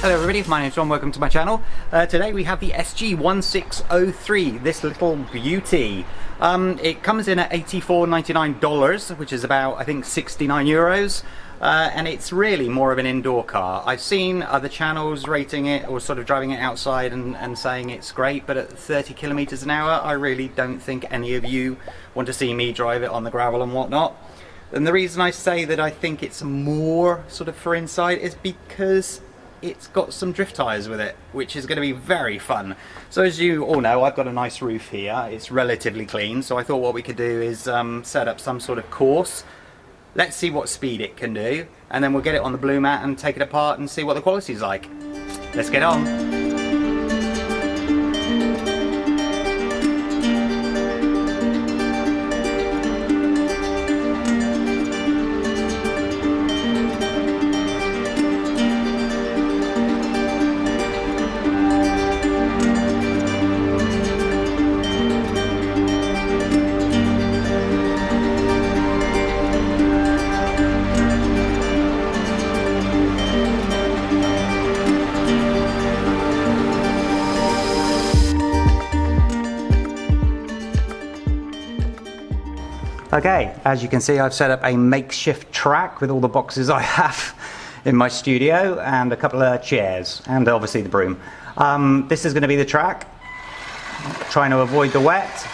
Hello everybody, my name is John, welcome to my channel. Today we have the SG-1603, this little beauty. It comes in at $84.99, which is about, I think, 69 euros. And it's really more of an indoor car. I've seen other channels rating it or sort of driving it outside and saying it's great, but at 30 kilometers an hour, I really don't think any of you want to see me drive it on the gravel and whatnot. And the reason I say that I think it's more sort of for inside is because it's got some drift tyres with it, which is going to be very fun. So as you all know, I've got a nice roof here. It's relatively clean, so I thought what we could do is set up some sort of course. Let's see what speed it can do, and then we'll get it on the blue mat and take it apart and see what the quality is like. Let's get on. Okay, as you can see, I've set up a makeshift track with all the boxes I have in my studio and a couple of chairs and obviously the broom. This is going to be the track, trying to avoid the wet.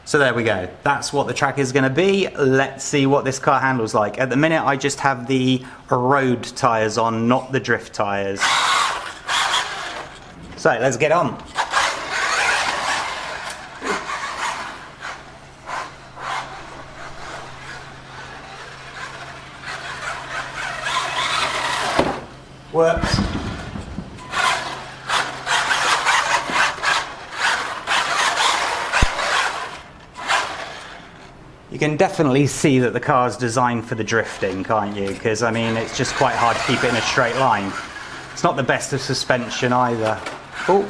So there we go, that's what the track is going to be. Let's see what this car handles like. At the minute I just have the road tyres on, not the drift tyres. So let's get on. Works. You can definitely see that the car's designed for the drifting, can't you? Because, I mean, it's just quite hard to keep it in a straight line. It's not the best of suspension either. Oh.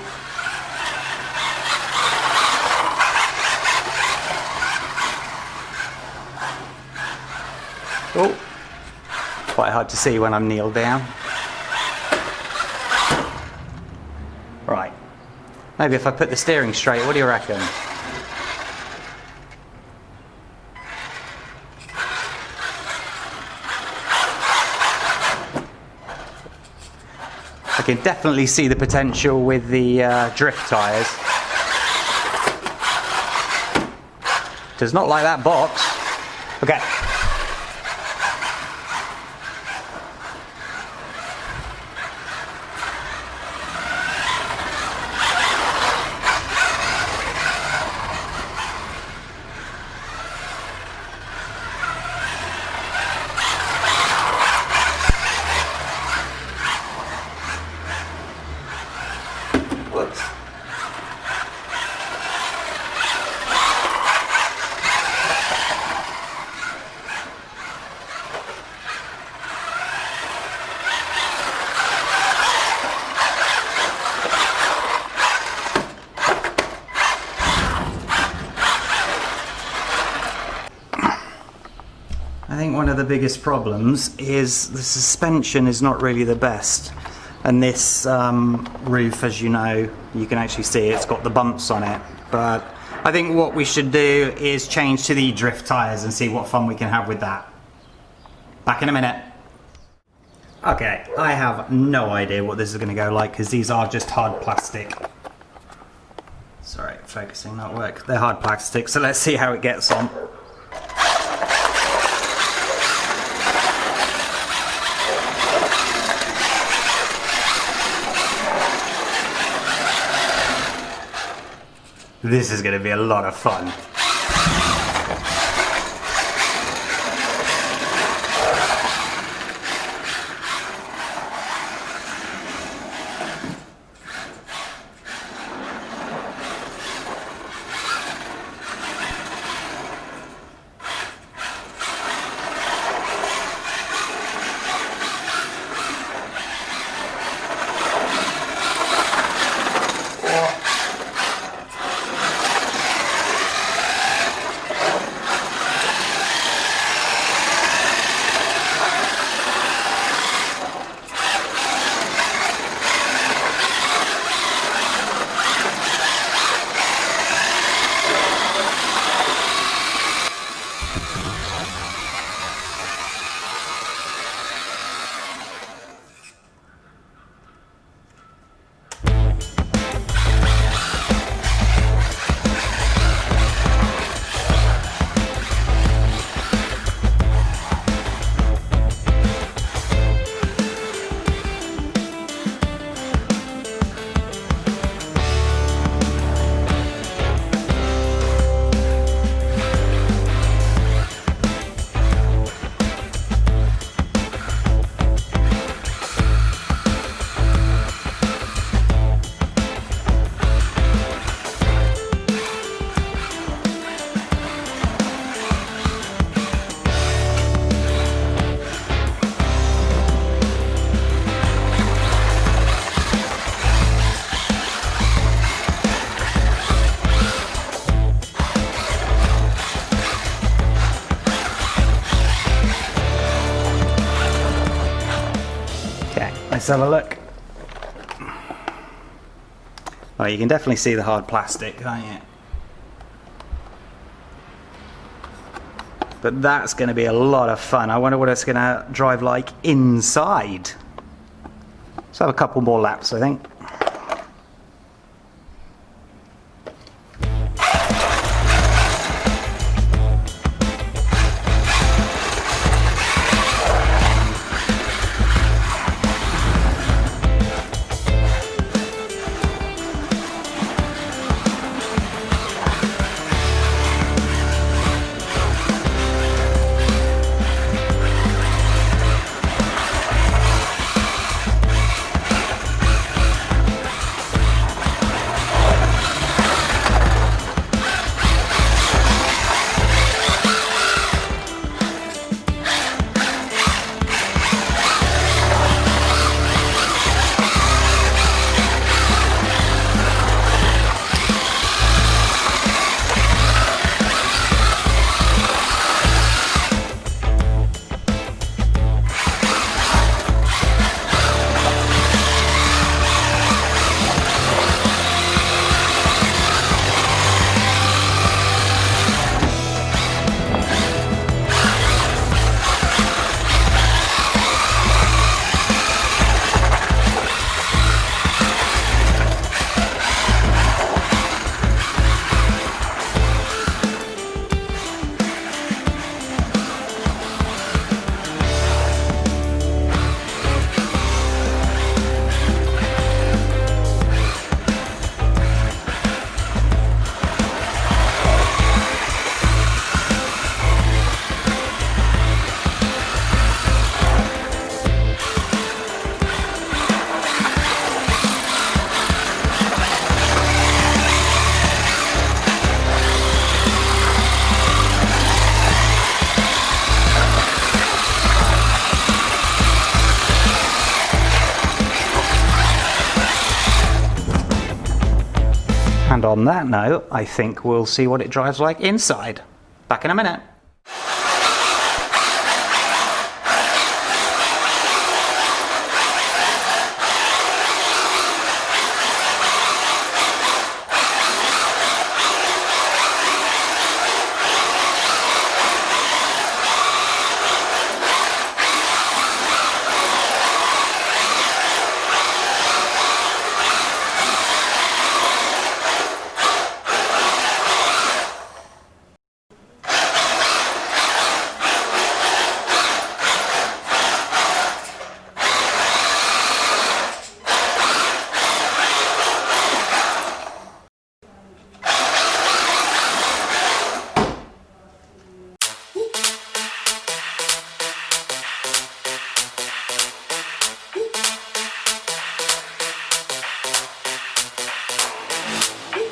Oh. Quite hard to see when I'm kneeled down. Right. Maybe if I put the steering straight, what do you reckon? I can definitely see the potential with the drift tyres. Does not like that box. Okay. I think one of the biggest problems is the suspension is not really the best, and this roof, as you know, you can actually see it's got the bumps on it. But I think what we should do is change to the drift tyres and see what fun we can have with that. Back in a minute. Okay, I have no idea what this is going to go like because these are just hard plastic. Sorry, focusing not work. They're hard plastic, so let's see how it gets on. This is going to be a lot of fun. Let's have a look. Oh, you can definitely see the hard plastic, can't you? But that's going to be a lot of fun. I wonder what it's going to drive like inside. Let's have a couple more laps, I think. And on that note, I think we'll see what it drives like inside. Back in a minute.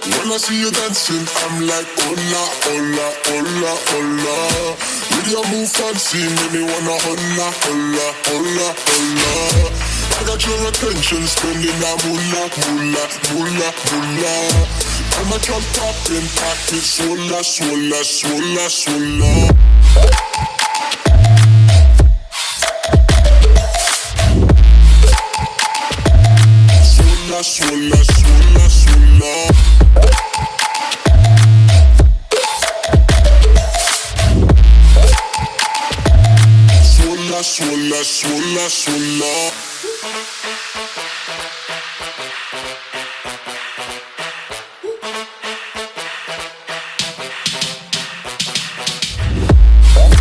When I see you dancing, I'm like, hola, hola, hola, hola. With your move fancy, make me wanna hola, hola, hola, hola. I got your attention, spending that moolah, moolah, moolah, moolah. I'm a drop popping, pocket, swola, swola, swola, swola. Swola, swola, swola, swola. Swola, swola, swola.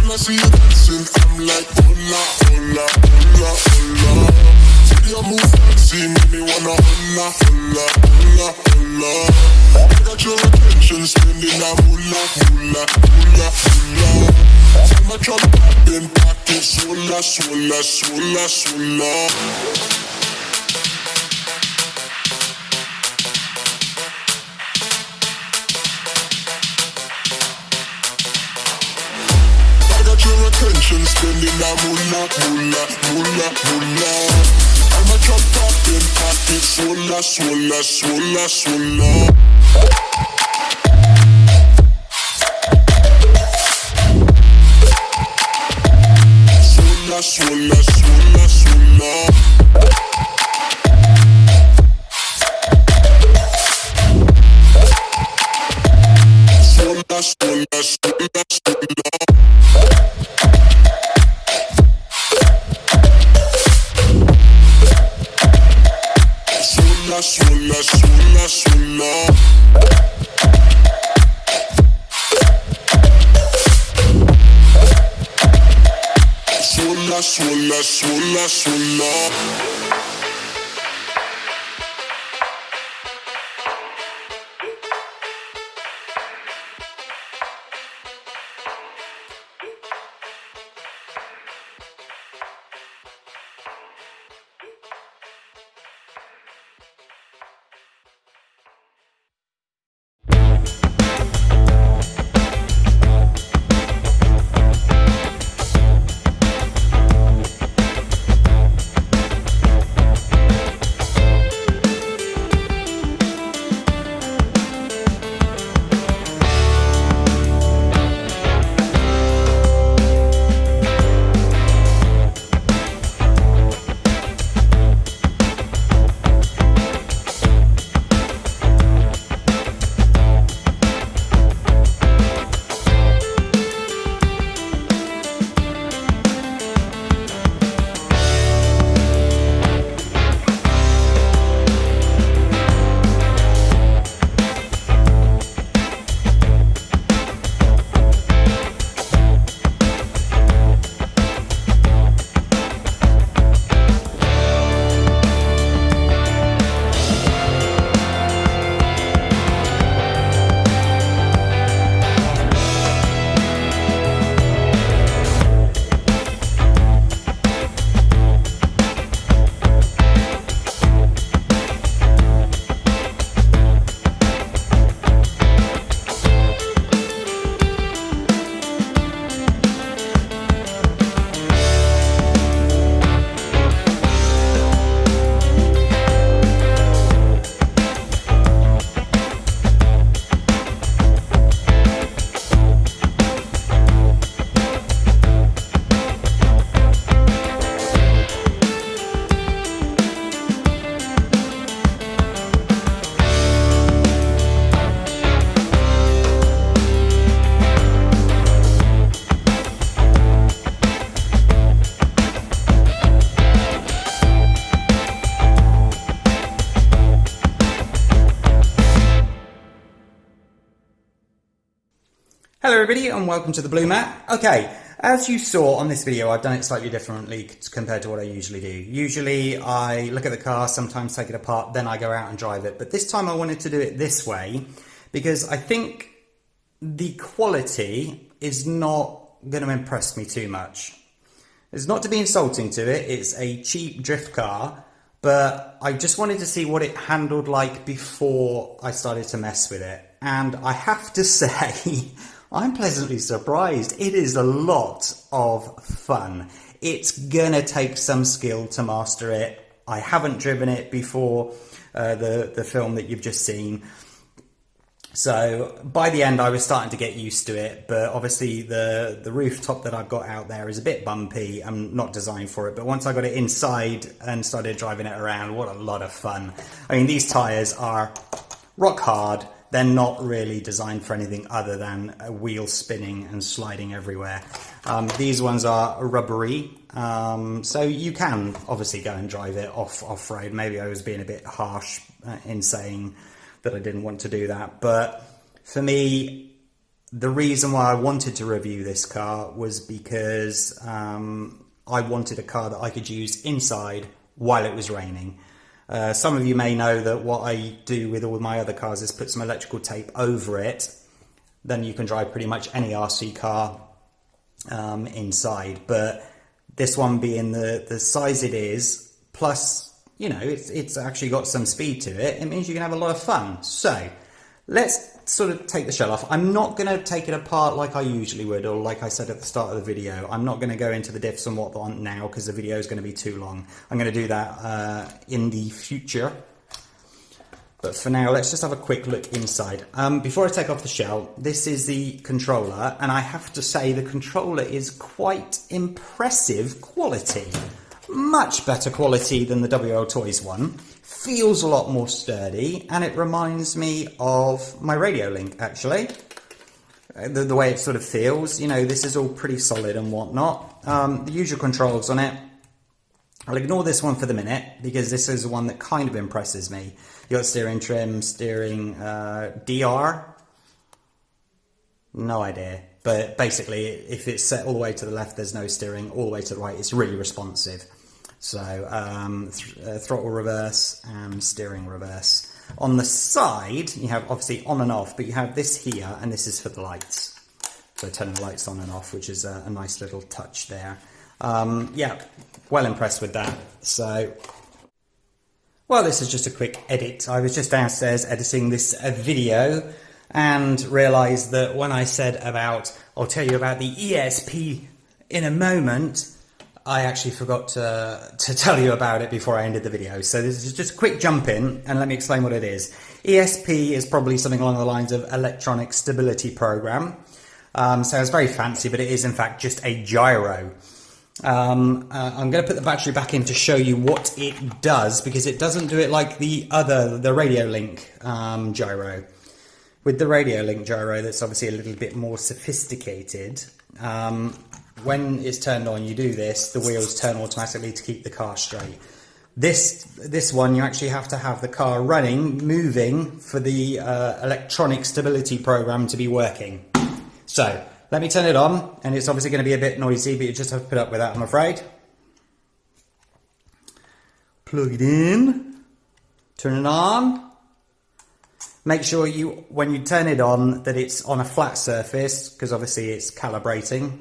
When I see you dancing, I'm like, hola, hola, hola, hola. See your move fancy, make me wanna hola, hola, hola, hola. I got your attention, spending that moolah, moolah, moolah, moolah. I'm a drop popping, pocket, swola, swola, swola, swola. Your attention, spending that moolah, moolah, moolah, moolah. I'm a drop popping, pocket, swola, swola, swola, swola. Swola, swola, swola, swola. swolla, swolla. Hello everybody and welcome to the Blue Mat. Okay, as you saw on this video, I've done it slightly differently compared to what I usually do. Usually I look at the car, sometimes take it apart, then I go out and drive it. But this time I wanted to do it this way because I think the quality is not going to impress me too much. It's not to be insulting to it, it's a cheap drift car, but I just wanted to see what it handled like before I started to mess with it. And I have to say, I'm pleasantly surprised. It is a lot of fun. It's gonna take some skill to master it. I haven't driven it before the film that you've just seen. So by the end I was starting to get used to it, but obviously the rooftop that I've got out there is a bit bumpy. I'm not designed for it, but once I got it inside and started driving it around, what a lot of fun. I mean, these tyres are rock hard. They're not really designed for anything other than a wheel spinning and sliding everywhere. These ones are rubbery, so you can obviously go and drive it off-road. Maybe I was being a bit harsh in saying that I didn't want to do that, but for me, the reason why I wanted to review this car was because I wanted a car that I could use inside while it was raining. Some of you may know that what I do with all my other cars is put some electrical tape over it. Then you can drive pretty much any RC car inside. But this one being the size it is, plus, you know, it's actually got some speed to it, it means you can have a lot of fun. So let's sort of take the shell off. I'm not going to take it apart like I usually would, or like I said at the start of the video. I'm not going to go into the diffs and whatnot now because the video is going to be too long. I'm going to do that in the future. But for now, let's just have a quick look inside. Before I take off the shell, this is the controller, and I have to say the controller is quite impressive quality. Much better quality than the WL Toys one. Feels a lot more sturdy, and it reminds me of my Radio Link, actually. The way it sort of feels, you know, this is all pretty solid and whatnot. The usual controls on it. I'll ignore this one for the minute, because this is the one that kind of impresses me. You got steering trim, steering DR. No idea. But basically, if it's set all the way to the left, there's no steering. All the way to the right, it's really responsive. So throttle reverse and steering reverse. On the side, you have obviously on and off, but you have this here, and this is for the lights. So turning the lights on and off, which is a nice little touch there. Yeah, well impressed with that. So, well, this is just a quick edit. I was just downstairs editing this video and realised that when I said about, I'll tell you about the ESP in a moment, I actually forgot to tell you about it before I ended the video. So this is just a quick jump in and let me explain what it is. ESP is probably something along the lines of Electronic Stability Program. Sounds very fancy, but it is in fact just a gyro. I'm going to put the battery back in to show you what it does, because it doesn't do it like the radio link gyro. With the radio link gyro, that's obviously a little bit more sophisticated. When it's turned on, you do this, the wheels turn automatically to keep the car straight. This one, you actually have to have the car running, moving, for the electronic stability program to be working. So, let me turn it on, and it's obviously going to be a bit noisy, but you just have to put up with that, I'm afraid. Plug it in, turn it on. Make sure when you turn it on, that it's on a flat surface, because obviously it's calibrating.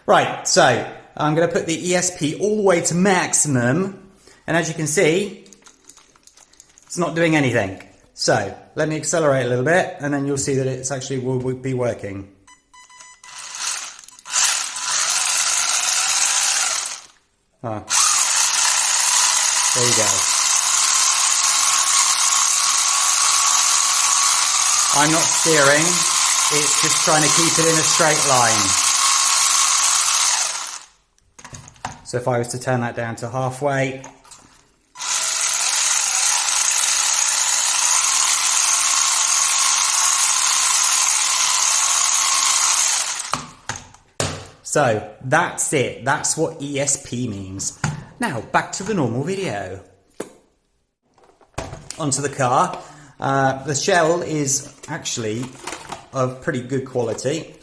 Right, so I'm going to put the ESP all the way to maximum, and as you can see, it's not doing anything. So let me accelerate a little bit, and then you'll see that it's actually will be working. Oh. There you go. I'm not steering, it's just trying to keep it in a straight line. So if I was to turn that down to halfway, so that's it, that's what ESP means. Now back to the normal video. Onto the car. The shell is actually of pretty good quality.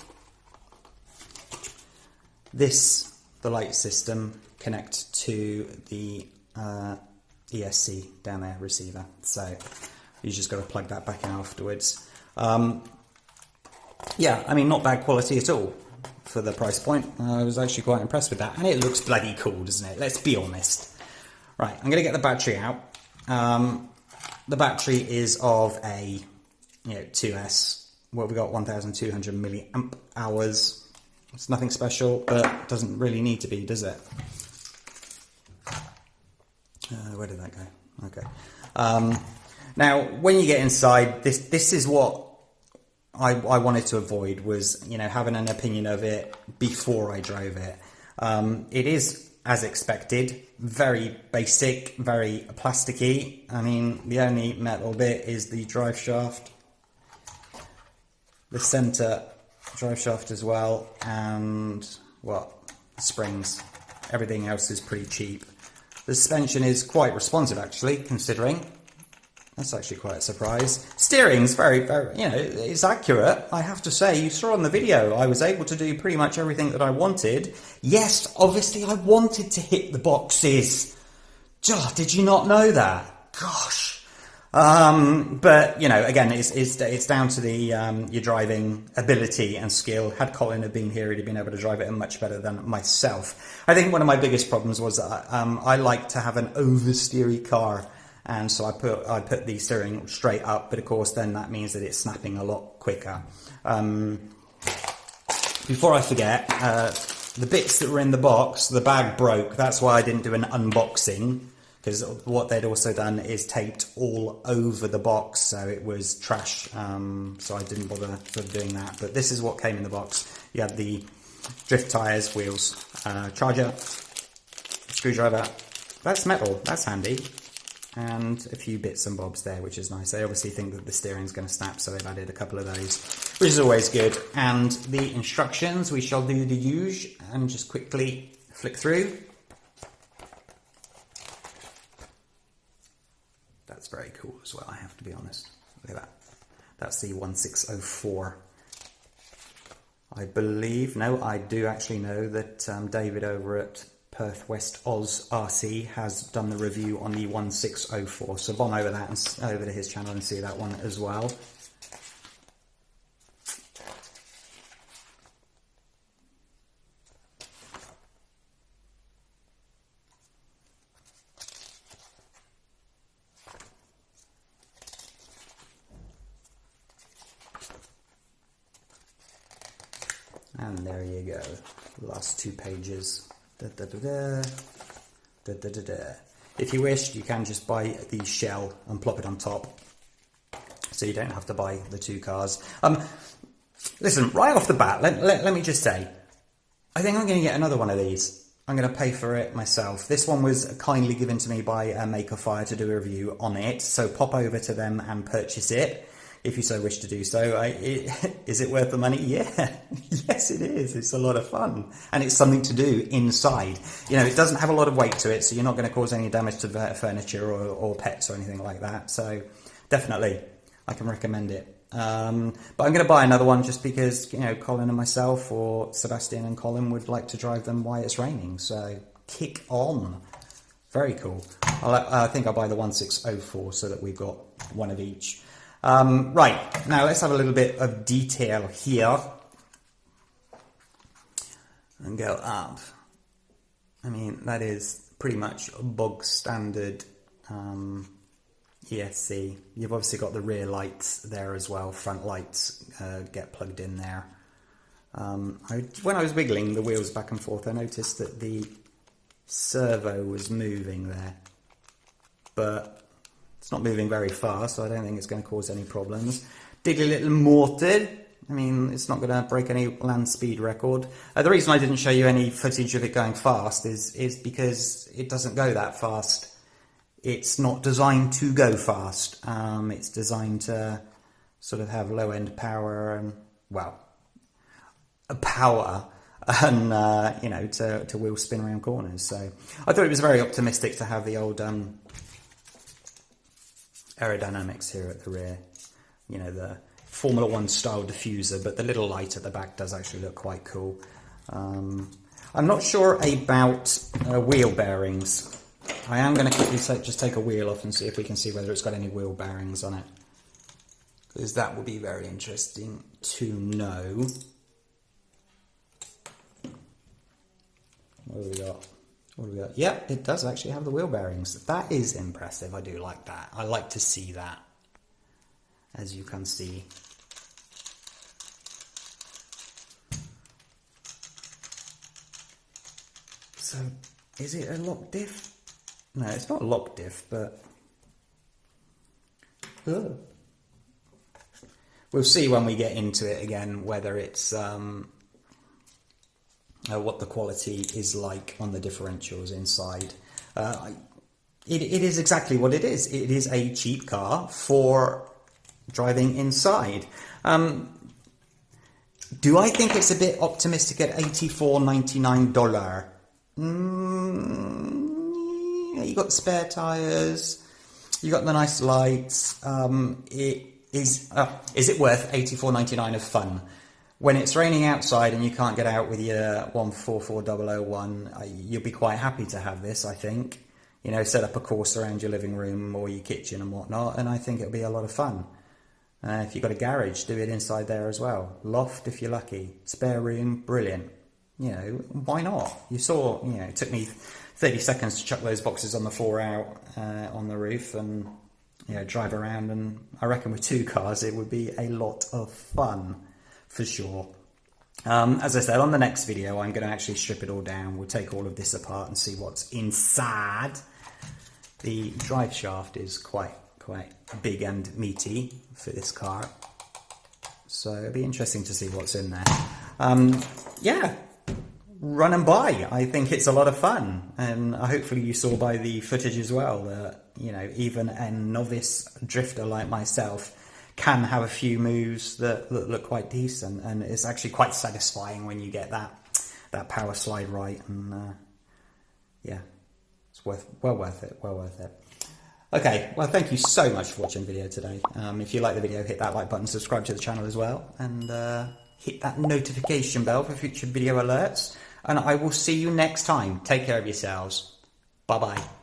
The light system connect to the ESC down there receiver, so you just got to plug that back in afterwards. Yeah, I mean, not bad quality at all for the price point. I was actually quite impressed with that, and it looks bloody cool, doesn't it? Let's be honest. Right, I'm going to get the battery out. The battery is of a 2S. Well, we got 1,200 milliamp hours. It's nothing special, but doesn't really need to be, does it? Where did that go? Okay. Now, when you get inside, this is what I wanted to avoid, was having an opinion of it before I drove it. It is, as expected, very basic, very plasticky. I mean, the only metal bit is the drive shaft, the centre drive shaft as well, and springs. Everything else is pretty cheap. The suspension is quite responsive, actually, considering. That's actually quite a surprise. Steering's very, it's accurate. I have to say, you saw on the video, I was able to do pretty much everything that I wanted. Yes, obviously I wanted to hit the boxes. Did you not know that? Gosh. But again, it's down to the your driving ability and skill. Had Colin have been here, he'd have been able to drive it much better than myself. I think one of my biggest problems was that I like to have an oversteery car, and so I put the steering straight up. But of course, then that means that it's snapping a lot quicker. Before I forget, the bits that were in the box, the bag broke. That's why I didn't do an unboxing. Because what they'd also done is taped all over the box, so it was trash, so I didn't bother sort of doing that. But this is what came in the box. You had the drift tyres, wheels, charger, screwdriver. That's metal, that's handy. And a few bits and bobs there, which is nice. They obviously think that the steering's going to snap, so they've added a couple of those, which is always good. And the instructions, we shall do the usual and just quickly flick through. That's very cool as well, I have to be honest. Look at that. That's the 1604 I believe, no, I do actually know that David over at Perth West Oz RC has done the review on the 1604, so bomb over that and over to his channel and see that one as well. And there you go, last 2 pages. Da, da, da, da. Da, da, da, da. If you wished, you can just buy the shell and plop it on top, so you don't have to buy the 2 cars. Listen, right off the bat, let me just say, I think I'm going to get another one of these. I'm going to pay for it myself. This one was kindly given to me by Maker Fire to do a review on it, so pop over to them and purchase it if you so wish to do so. Is it worth the money? Yeah, yes it is. It's a lot of fun, and it's something to do inside. You know, it doesn't have a lot of weight to it, so you're not going to cause any damage to the furniture or pets or anything like that. So definitely, I can recommend it. But I'm going to buy another one just because, you know, Colin and myself, or Sebastian and Colin, would like to drive them while it's raining. So kick on. Very cool. I think I'll buy the 1604 so that we've got one of each. Right, now let's have a little bit of detail here and go up. I mean, that is pretty much bog standard ESC. You've obviously got the rear lights there as well, front lights get plugged in there. When I was wiggling the wheels back and forth, I noticed that the servo was moving there, but it's not moving very fast, so I don't think it's going to cause any problems. Did a little mortar. I mean, it's not going to break any land speed record. The reason I didn't show you any footage of it going fast is because it doesn't go that fast. It's not designed to go fast. It's designed to sort of have low-end power and, well, power and, you know, to wheel spin around corners. So I thought it was very optimistic to have the old aerodynamics here at the rear, you know, the Formula 1 style diffuser, but the little light at the back does actually look quite cool. I'm not sure about wheel bearings. I am going to quickly just take a wheel off and see if we can see whether it's got any wheel bearings on it, because that would be very interesting to know. What have we got? What do we got? Yep, it does actually have the wheel bearings. That is impressive. I do like that. I like to see that, as you can see. So, is it a lock diff? No, it's not a lock diff, but we'll see when we get into it again whether it's what the quality is like on the differentials inside. It is exactly what it is. It is a cheap car for driving inside. Do I think it's a bit optimistic at $84.99? You got the spare tyres, you got the nice lights. Is it worth $84.99 of fun? When it's raining outside and you can't get out with your 144001, you'll be quite happy to have this, I think. You know, set up a course around your living room or your kitchen and whatnot, and I think it'll be a lot of fun. If you've got a garage, do it inside there as well. Loft, if you're lucky. Spare room, brilliant. You know, why not? You saw, you know, it took me 30 seconds to chuck those boxes on the floor out on the roof and, you know, drive around, and I reckon with 2 cars it would be a lot of fun. For sure. As I said, on the next video I'm going to actually strip it all down. We'll take all of this apart and see what's inside. The drive shaft is quite big and meaty for this car, so it'll be interesting to see what's in there. Yeah, run and buy. I think it's a lot of fun, and hopefully you saw by the footage as well that, you know, even a novice drifter like myself can have a few moves that look quite decent, and it's actually quite satisfying when you get that power slide right, and yeah, it's well worth it. Okay, well, thank you so much for watching the video today. If you like the video, hit that like button, subscribe to the channel as well, and hit that notification bell for future video alerts, and I will see you next time. Take care of yourselves. Bye bye.